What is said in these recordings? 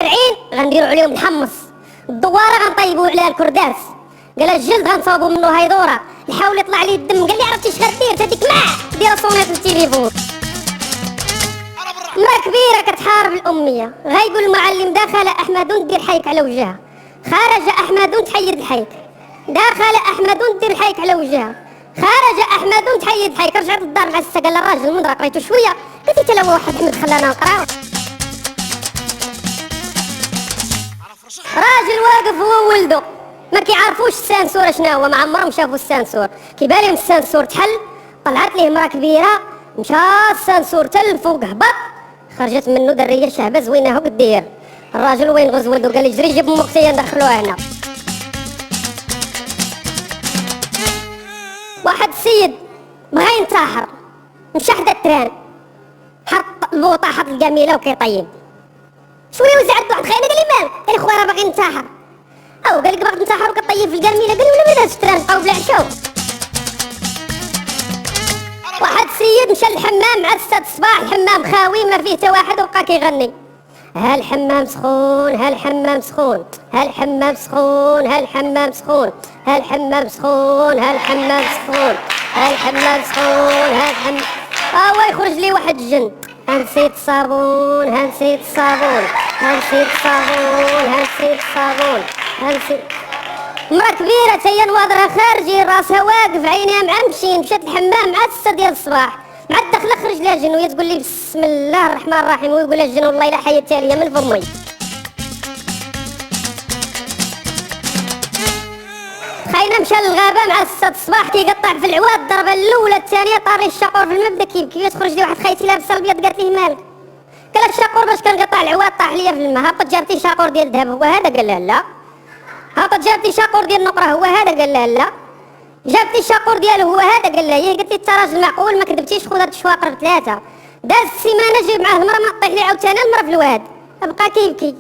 العين غنديرو عليهم الحمص، الدواره غنطيبو عليها الكرداس، قال الجلد غنصاوبو منه هيدوره، الحاول يطلع لي الدم، قال لي عرفتي اش غدير هذيك ماع ديال صونيط التليفون. مرا كبيره كتحارب الاميه، غايقول المعلم دخل احمد دير حيك على وجهها، خرج احمد تحيد الحيك، دخل احمد دير الحيك على وجهها، خرج احمد تحيد الحيك، رجعت للدار العسه قال الراجل المنظر قريتو شويه، قلت حتى لو واحد احمد خلانا نقراو. راجل واقف هو وولدو ما كيعرفوش السانسور شنو هو، ما عمرهم شافوا السانسور، كيبان لهم السانسور تحل، طلعت ليه مرا كبيره، مشى السانسور تل الفوق هبط، خرجت منه دريه شهبه زوينه هو قدير. الراجل وين غز ولدو قال لي جري جيب امك تيا ندخلوها هنا. واحد السيد بغا ينتحر، مشى حدا التران، حط البوطه حط الجميله وكيطيب، شويه وزعت واحد خاينه قال لي مالك؟ قال لي خويا راه باغي ننتحر. او قال لك باغي تنتحر وكطيب في الجميله؟ قال لي ولا بغيت التران بقاو بالعشاو. واحد السيد مشى للحمام مع 6 الصباح، الحمام خاوي ما فيه حتى واحد وبقى كيغني ها الحمام سخون ها الحمام سخون ها الحمام سخون ها الحمام سخون ها الحمام سخون ها الحمام سخون ها الحمام سخون ها الحمام. هو يخرج لي واحد الجن، ها نسيت الصابون ها نسيت الصابون ها نسيت الصابون ها نسيت الصابون ها نسيت. مرا كبيره تاهي نواضرها خارجين راسها واقف عينيها معمشين، مشات الحمام مع 6 ديال الصباح، مع الدخله خرج لها جن وهي تقول لي بسم الله الرحمن الرحيم، ويقول لها الجن والله الا حياتها ليا من فمي. خاينه مشى للغابه مع 6 الصباح كيقطع في العواد، الضربه الاولى الثانيه طاري الشاقور في المبدا كيبكي، تخرج لي واحد خايتي لابسه الابيض قالت ليه مالك؟ قال الشاقور باش كنقطع العواد طاح ليا في الماء، هبط جابتي شاقور ديال الذهب هو هذا؟ قال لها لا. هبط جابتي شاقور ديال النقره هو هذا؟ قال لها لا. جابتي الشاقور ديالو هو هذا؟ قال لها هي. قلت لي انت راجل معقول ما كذبتيش، خذ هاد الشواقر ب3 داز السيمانه جايب معاه المراه ما طيح لي عاوتاني المراه في الواد، بقى كيبكي،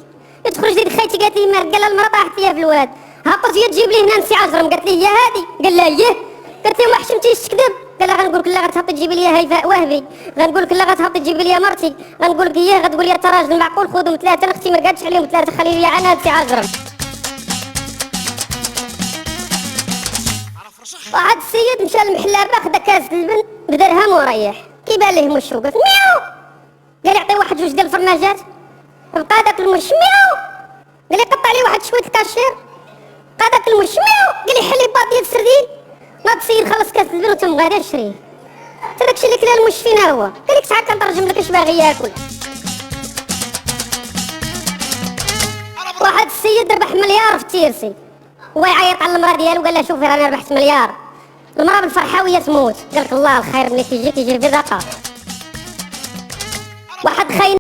تخرج لي خايتي قالت لي مالك؟ قال لها المراه طاحت ليا في الواد. هبط هي تجيب لي هنا نسي عجرم، قالت لي هي هادي؟ قال لها اييه. قالت لي ما حشمتيش تكذب؟ قال لها غنقول لك لا غتهبطي تجيبي لي هيفاء وهبي، غنقول لك لا غتهبطي تجيبي لي مرتي، غنقول لك اييه غتقول لي انت راجل معقول خذهم 3 اختي ما قالتش عليهم 3 خلي لي انا نسي عجرم. واحد السيد مشى للمحلابه خدا كاس اللبن بدرهم وريح، كيبان ليه مش وقف مياو، قال يعطي واحد 2 ديال الفرناجات، بقى داك المش مياو، قال لي قطع لي واحد شويه الكاشير، بقى داك المش مياو، قال لي حل لي باط ديال السردين، ناض السيد خلص كاس اللبن وتم غادي نشريه، حتى داكشي اللي كلا المش فينا هو، قال لك تعال كنترجم لك اش باغي ياكل. واحد السيد ربح مليار في التيرسي، هو يعيط على المراه ديالو قال لها شوفي راني ربحت مليار، المراه بالفرحه وهي تموت، قالك الله الخير ملي كيجي في دقه. واحد خاين